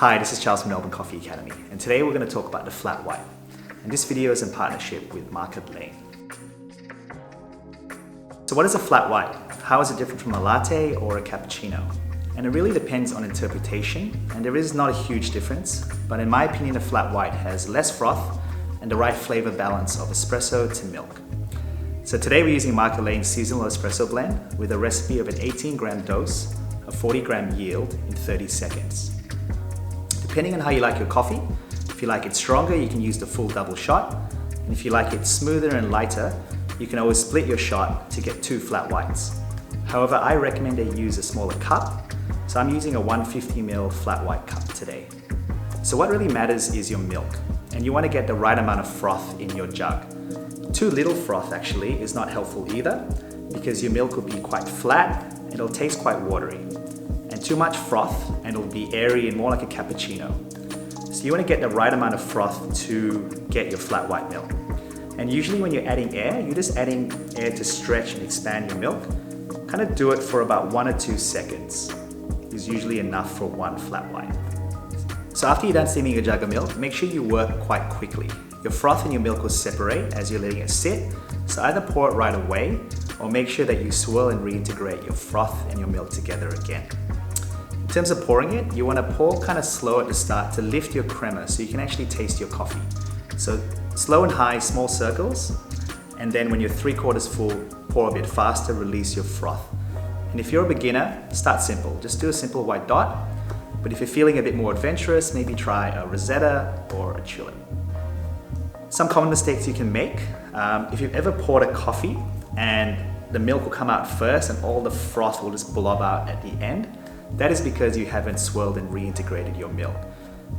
Hi, this is Charles from Melbourne Coffee Academy, and today we're going to talk about the flat white. And this video is in partnership with Market Lane. So what is a flat white? How is it different from a latte or a cappuccino? And it really depends on interpretation, and there is not a huge difference, but in my opinion a flat white has less froth and the right flavor balance of espresso to milk. So today we're using Market Lane's seasonal espresso blend with a recipe of an 18-gram dose, a 40-gram yield in 30 seconds. Depending on how you like your coffee, if you like it stronger, you can use the full double shot. And if you like it smoother and lighter, you can always split your shot to get 2 flat whites. However, I recommend that you use a smaller cup, so I'm using a 150ml flat white cup today. So what really matters is your milk, and you want to get the right amount of froth in your jug. Too little froth actually is not helpful either, because your milk will be quite flat and it'll taste quite watery. And too much froth and it'll be airy and more like a cappuccino. So you want to get the right amount of froth to get your flat white milk. And usually when you're adding air, you're just adding air to stretch and expand your milk. Kind of do it for about 1 or 2 seconds. Is usually enough for 1 flat white. So after you're done steaming your jug of milk, make sure you work quite quickly. Your froth and your milk will separate as you're letting it sit, so either pour it right away or make sure that you swirl and reintegrate your froth and your milk together again. In terms of pouring it, you want to pour kind of slow at the start to lift your crema so you can actually taste your coffee. So slow and high, small circles, and then when you're 3/4 full, pour a bit faster, release your froth. And if you're a beginner, start simple. Just do a simple white dot, but if you're feeling a bit more adventurous, maybe try a rosetta or a tulip. Some common mistakes you can make, if you've ever poured a coffee and the milk will come out first and all the froth will just blob out at the end, that is because you haven't swirled and reintegrated your milk.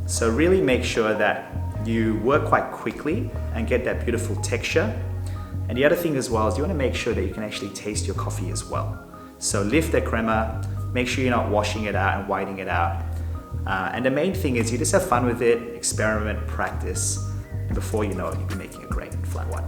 So really make sure that you work quite quickly and get that beautiful texture. And the other thing as well is you want to make sure that you can actually taste your coffee as well. So lift the crema, make sure you're not washing it out and whiting it out. And the main thing is you just have fun with it, experiment, practice, and before you know it, you'll be making a great flat white.